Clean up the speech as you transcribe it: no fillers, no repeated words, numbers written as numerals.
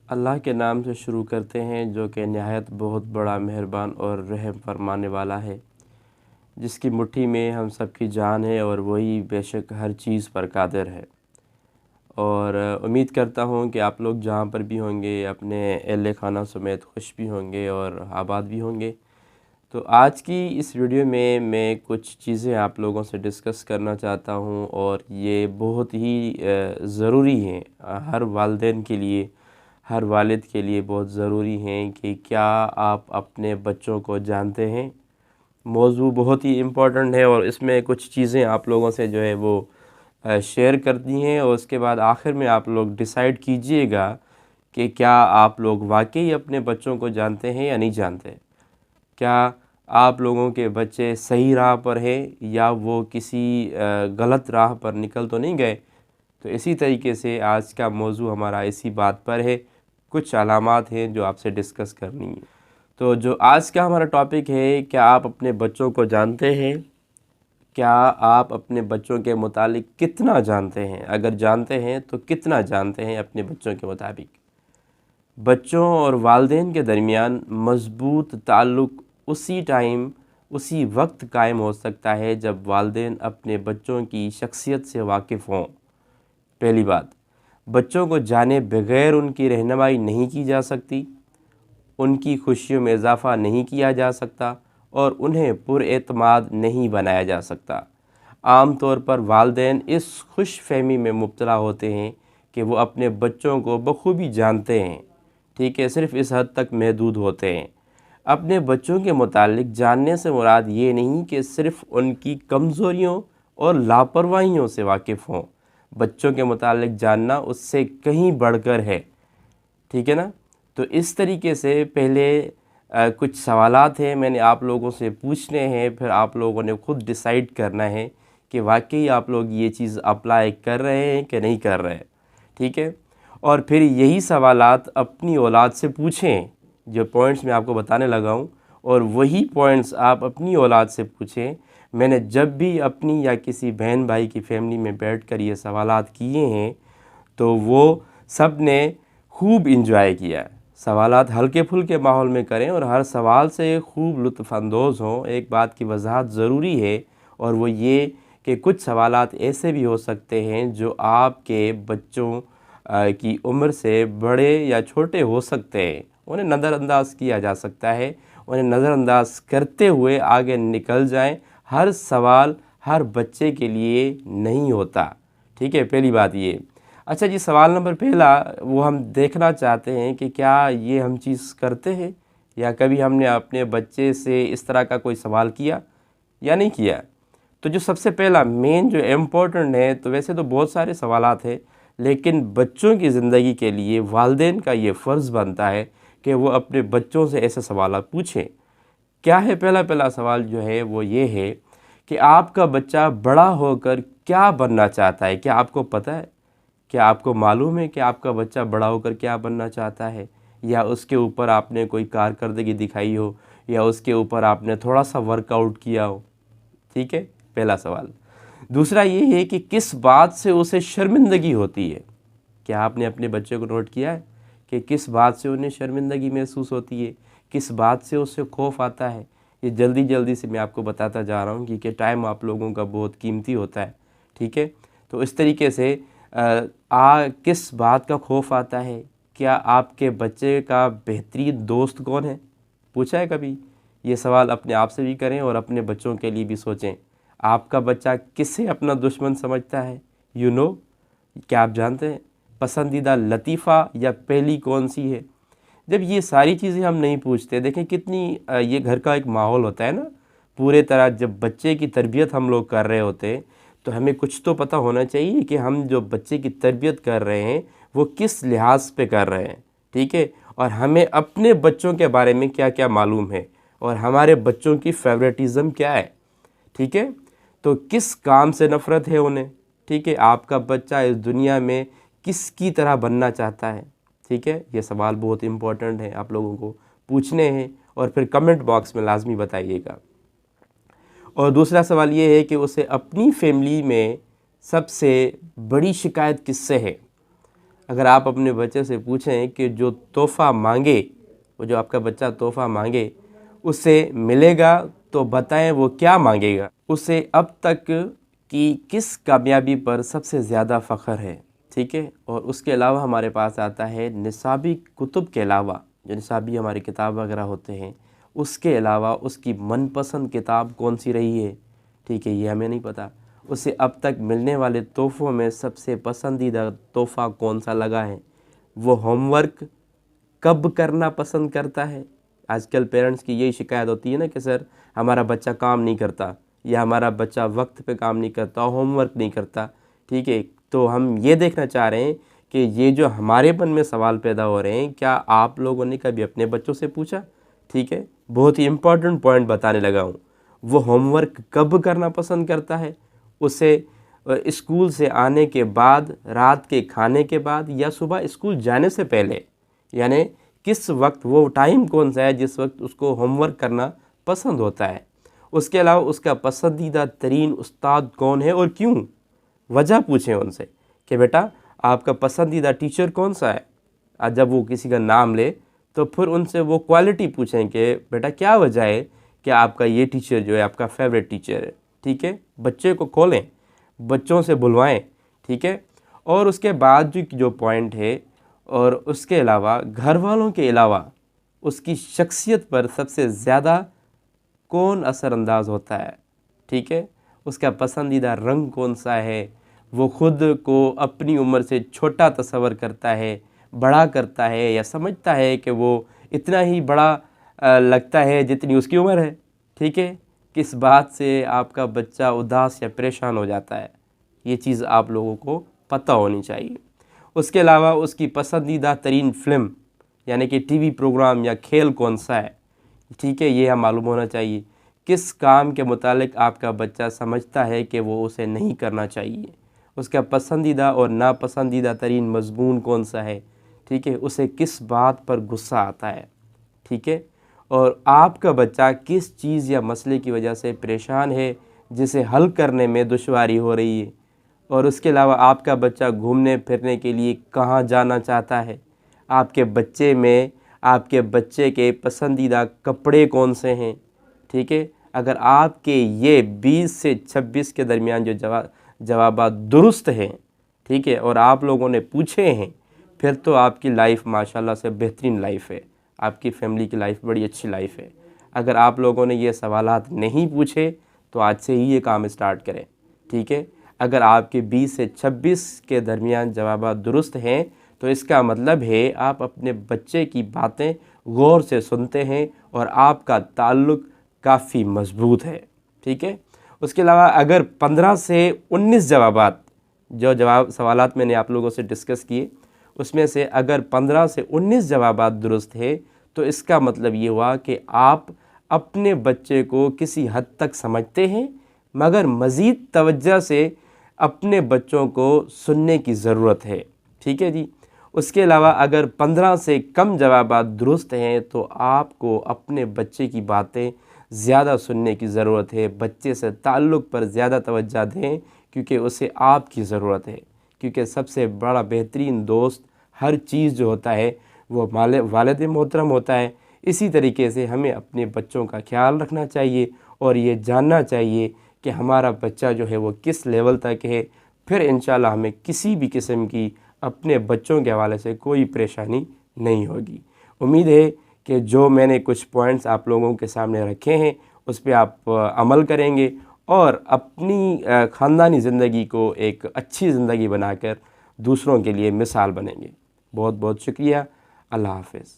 اللہ کے نام سے شروع کرتے ہیں جو کہ نہایت بہت بڑا مہربان اور رحم فرمانے والا ہے، جس کی مٹھی میں ہم سب کی جان ہے اور وہی بے شک ہر چیز پر قادر ہے۔ اور امید کرتا ہوں کہ آپ لوگ جہاں پر بھی ہوں گے اپنے اہل خانہ سمیت خوش بھی ہوں گے اور آباد بھی ہوں گے۔ تو آج کی اس ویڈیو میں کچھ چیزیں آپ لوگوں سے ڈسکس کرنا چاہتا ہوں، اور یہ بہت ہی ضروری ہیں ہر والدین کے لیے، ہر والد کے لیے بہت ضروری ہیں کہ کیا آپ اپنے بچوں کو جانتے ہیں۔ موضوع بہت ہی امپورٹنٹ ہے اور اس میں کچھ چیزیں آپ لوگوں سے جو ہے وہ شیئر کرتی ہیں، اور اس کے بعد آخر میں آپ لوگ ڈیسائیڈ کیجئے گا کہ کیا آپ لوگ واقعی اپنے بچوں کو جانتے ہیں یا نہیں جانتے۔ کیا آپ لوگوں کے بچے صحیح راہ پر ہیں یا وہ کسی غلط راہ پر نکل تو نہیں گئے۔ تو اسی طریقے سے آج کا موضوع ہمارا اسی بات پر ہے، کچھ علامات ہیں جو آپ سے ڈسکس کرنی ہیں۔ تو جو آج کا ہمارا ٹاپک ہے، کیا آپ اپنے بچوں کو جانتے ہیں؟ کیا آپ اپنے بچوں کے متعلق کتنا جانتے ہیں؟ اگر جانتے ہیں تو کتنا جانتے ہیں اپنے بچوں کے مطابق؟ بچوں اور والدین کے درمیان مضبوط تعلق اسی وقت قائم ہو سکتا ہے جب والدین اپنے بچوں کی شخصیت سے واقف ہوں۔ پہلی بات، بچوں کو جانے بغیر ان کی رہنمائی نہیں کی جا سکتی، ان کی خوشیوں میں اضافہ نہیں کیا جا سکتا اور انہیں پر اعتماد نہیں بنایا جا سکتا۔ عام طور پر والدین اس خوش فہمی میں مبتلا ہوتے ہیں کہ وہ اپنے بچوں کو بخوبی جانتے ہیں، ٹھیک ہے، صرف اس حد تک محدود ہوتے ہیں۔ اپنے بچوں کے متعلق جاننے سے مراد یہ نہیں کہ صرف ان کی کمزوریوں اور لاپرواہیوں سے واقف ہوں۔ بچوں کے متعلق جاننا اس سے کہیں بڑھ کر ہے، ٹھیک ہے نا۔ تو اس طریقے سے پہلے کچھ سوالات ہیں میں نے آپ لوگوں سے پوچھنے ہیں، پھر آپ لوگوں نے خود ڈیسائیڈ کرنا ہے کہ واقعی آپ لوگ یہ چیز اپلائی کر رہے ہیں کہ نہیں کر رہے، ٹھیک ہے۔ اور پھر یہی سوالات اپنی اولاد سے پوچھیں، جو پوائنٹس میں آپ کو بتانے لگا ہوں، اور وہی پوائنٹس آپ اپنی اولاد سے پوچھیں۔ میں نے جب بھی اپنی یا کسی بہن بھائی کی فیملی میں بیٹھ کر یہ سوالات کیے ہیں تو وہ سب نے خوب انجوائے کیا ہے۔ سوالات ہلکے پھلکے ماحول میں کریں اور ہر سوال سے خوب لطف اندوز ہوں۔ ایک بات کی وضاحت ضروری ہے، اور وہ یہ کہ کچھ سوالات ایسے بھی ہو سکتے ہیں جو آپ کے بچوں کی عمر سے بڑے یا چھوٹے ہو سکتے ہیں، انہیں نظر انداز کیا جا سکتا ہے۔ انہیں نظر انداز کرتے ہوئے آگے نکل جائیں۔ ہر سوال ہر بچے کے لیے نہیں ہوتا، ٹھیک ہے، پہلی بات یہ۔ اچھا جی، سوال نمبر پہلا وہ ہم دیکھنا چاہتے ہیں کہ کیا یہ ہم چیز کرتے ہیں، یا کبھی ہم نے اپنے بچے سے اس طرح کا کوئی سوال کیا یا نہیں کیا۔ تو جو سب سے پہلا مین جو امپورٹنٹ ہے، تو ویسے تو بہت سارے سوالات ہیں، لیکن بچوں کی زندگی کے لیے والدین کا یہ فرض بنتا ہے کہ وہ اپنے بچوں سے ایسے سوالات پوچھیں۔ کیا ہے پہلا سوال جو ہے وہ یہ ہے کہ آپ کا بچہ بڑا ہو کر کیا بننا چاہتا ہے؟ کیا آپ کو پتہ ہے؟ کیا آپ کو معلوم ہے کہ آپ کا بچہ بڑا ہو کر کیا بننا چاہتا ہے؟ یا اس کے اوپر آپ نے کوئی کارکردگی دکھائی ہو، یا اس کے اوپر آپ نے تھوڑا سا ورک آؤٹ کیا ہو؟ ٹھیک ہے، پہلا سوال۔ دوسرا یہ ہے کہ کس بات سے اسے شرمندگی ہوتی ہے؟ کیا آپ نے اپنے بچے کو نوٹ کیا ہے کہ کس بات سے انہیں شرمندگی محسوس ہوتی ہے؟ کس بات سے اسے خوف آتا ہے؟ یہ جلدی سے میں آپ کو بتاتا جا رہا ہوں کیونکہ ٹائم آپ لوگوں کا بہت قیمتی ہوتا ہے، ٹھیک ہے۔ تو اس طریقے سے کس بات کا خوف آتا ہے؟ کیا آپ کے بچے کا بہترین دوست کون ہے؟ پوچھا ہے کبھی؟ یہ سوال اپنے آپ سے بھی کریں اور اپنے بچوں کے لیے بھی سوچیں۔ آپ کا بچہ کسے اپنا دشمن سمجھتا ہے؟ کیا آپ جانتے ہیں پسندیدہ لطیفہ یا پہلی کون سی ہے؟ جب یہ ساری چیزیں ہم نہیں پوچھتے، دیکھیں کتنی یہ گھر کا ایک ماحول ہوتا ہے نا پورے طرح، جب بچے کی تربیت ہم لوگ کر رہے ہوتے ہیں تو ہمیں کچھ تو پتہ ہونا چاہیے کہ ہم جو بچے کی تربیت کر رہے ہیں وہ کس لحاظ پہ کر رہے ہیں، ٹھیک ہے، اور ہمیں اپنے بچوں کے بارے میں کیا کیا معلوم ہے، اور ہمارے بچوں کی فیورٹزم کیا ہے، ٹھیک ہے۔ تو کس کام سے نفرت ہے انہیں، ٹھیک ہے، آپ کا بچہ اس دنیا میں کس کی طرح بننا چاہتا ہے، ٹھیک ہے۔ یہ سوال بہت امپورٹنٹ ہے، آپ لوگوں کو پوچھنے ہیں، اور پھر کمنٹ باکس میں لازمی بتائیے گا۔ اور دوسرا سوال یہ ہے کہ اسے اپنی فیملی میں سب سے بڑی شکایت کس سے ہے؟ اگر آپ اپنے بچے سے پوچھیں کہ جو تحفہ مانگے، وہ جو آپ کا بچہ تحفہ مانگے اسے ملے گا، تو بتائیں وہ کیا مانگے گا؟ اسے اب تک کی کس کامیابی پر سب سے زیادہ فخر ہے؟ ٹھیک ہے، اور اس کے علاوہ ہمارے پاس آتا ہے نصابی کتب کے علاوہ، جو نصابی ہماری کتاب وغیرہ ہوتے ہیں، اس کے علاوہ اس کی من پسند کتاب کون سی رہی ہے؟ ٹھیک ہے، یہ ہمیں نہیں پتہ۔ اسے اب تک ملنے والے تحفوں میں سب سے پسندیدہ تحفہ کون سا لگا ہے؟ وہ ہوم ورک کب کرنا پسند کرتا ہے؟ آج کل پیرنٹس کی یہی شکایت ہوتی ہے نا کہ سر ہمارا بچہ کام نہیں کرتا، یا ہمارا بچہ وقت پہ کام نہیں کرتا، ہوم ورک نہیں کرتا۔ ٹھیک ہے، تو ہم یہ دیکھنا چاہ رہے ہیں کہ یہ جو ہمارے من میں سوال پیدا ہو رہے ہیں، کیا آپ لوگوں نے کبھی اپنے بچوں سے پوچھا؟ ٹھیک ہے، بہت ہی امپورٹنٹ پوائنٹ بتانے لگا ہوں۔ وہ ہوم ورک کب کرنا پسند کرتا ہے؟ اسے اسکول سے آنے کے بعد، رات کے کھانے کے بعد، یا صبح اسکول جانے سے پہلے؟ یعنی کس وقت، وہ ٹائم کون سا ہے جس وقت اس کو ہوم ورک کرنا پسند ہوتا ہے؟ اس کے علاوہ اس کا پسندیدہ ترین استاد کون ہے اور کیوں؟ وجہ پوچھیں ان سے کہ بیٹا آپ کا پسندیدہ ٹیچر کون سا ہے؟ جب وہ کسی کا نام لے تو پھر ان سے وہ کوالٹی پوچھیں کہ بیٹا کیا وجہ ہے کہ آپ کا یہ ٹیچر جو ہے آپ کا فیوریٹ ٹیچر ہے۔ ٹھیک ہے، بچے کو کھولیں، بچوں سے بلوائیں۔ ٹھیک ہے، اور اس کے بعد جو پوائنٹ ہے، اور اس کے علاوہ گھر والوں کے علاوہ اس کی شخصیت پر سب سے زیادہ کون اثر انداز ہوتا ہے؟ ٹھیک ہے، اس کا پسندیدہ رنگ کون سا ہے؟ وہ خود کو اپنی عمر سے چھوٹا تصور کرتا ہے، بڑا کرتا ہے، یا سمجھتا ہے کہ وہ اتنا ہی بڑا لگتا ہے جتنی اس کی عمر ہے؟ ٹھیک ہے، کس بات سے آپ کا بچہ اداس یا پریشان ہو جاتا ہے؟ یہ چیز آپ لوگوں کو پتہ ہونی چاہیے۔ اس کے علاوہ اس کی پسندیدہ ترین فلم یعنی کہ ٹی وی پروگرام یا کھیل کون سا ہے؟ ٹھیک ہے، یہ ہم معلوم ہونا چاہیے۔ کس کام کے متعلق آپ کا بچہ سمجھتا ہے کہ وہ اسے نہیں کرنا چاہیے؟ اس کا پسندیدہ اور ناپسندیدہ ترین مضمون کون سا ہے؟ ٹھیک ہے، اسے کس بات پر غصہ آتا ہے؟ ٹھیک ہے، اور آپ کا بچہ کس چیز یا مسئلے کی وجہ سے پریشان ہے جسے حل کرنے میں دشواری ہو رہی ہے؟ اور اس کے علاوہ آپ کا بچہ گھومنے پھرنے کے لیے کہاں جانا چاہتا ہے؟ آپ کے بچے کے پسندیدہ کپڑے کون سے ہیں؟ ٹھیک ہے، اگر آپ کے یہ 20 سے 26 کے درمیان جو جوابات درست ہیں، ٹھیک ہے، اور آپ لوگوں نے پوچھے ہیں، پھر تو آپ کی لائف ماشاءاللہ سے بہترین لائف ہے، آپ کی فیملی کی لائف بڑی اچھی لائف ہے۔ اگر آپ لوگوں نے یہ سوالات نہیں پوچھے تو آج سے ہی یہ کام اسٹارٹ کریں۔ ٹھیک ہے، اگر آپ کے 20 سے 26 کے درمیان جوابات درست ہیں تو اس کا مطلب ہے آپ اپنے بچے کی باتیں غور سے سنتے ہیں اور آپ کا تعلق کافی مضبوط ہے۔ ٹھیک ہے، اس کے علاوہ اگر 15 سے 19 سوالات میں نے آپ لوگوں سے ڈسکس کیے، اس میں سے اگر 15 سے 19 جوابات درست ہیں تو اس کا مطلب یہ ہوا کہ آپ اپنے بچے کو کسی حد تک سمجھتے ہیں، مگر مزید توجہ سے اپنے بچوں کو سننے کی ضرورت ہے۔ ٹھیک ہے جی، اس کے علاوہ اگر 15 سے کم جوابات درست ہیں تو آپ کو اپنے بچے کی باتیں زیادہ سننے کی ضرورت ہے، بچے سے تعلق پر زیادہ توجہ دیں، کیونکہ اسے آپ کی ضرورت ہے، کیونکہ سب سے بڑا بہترین دوست ہر چیز جو ہوتا ہے وہ والد محترم ہوتا ہے۔ اسی طریقے سے ہمیں اپنے بچوں کا خیال رکھنا چاہیے اور یہ جاننا چاہیے کہ ہمارا بچہ جو ہے وہ کس لیول تک ہے، پھر انشاءاللہ ہمیں کسی بھی قسم کی اپنے بچوں کے حوالے سے کوئی پریشانی نہیں ہوگی۔ امید ہے کہ جو میں نے کچھ پوائنٹس آپ لوگوں کے سامنے رکھے ہیں اس پہ آپ عمل کریں گے اور اپنی خاندانی زندگی کو ایک اچھی زندگی بنا کر دوسروں کے لیے مثال بنیں گے۔ بہت بہت شکریہ، اللہ حافظ۔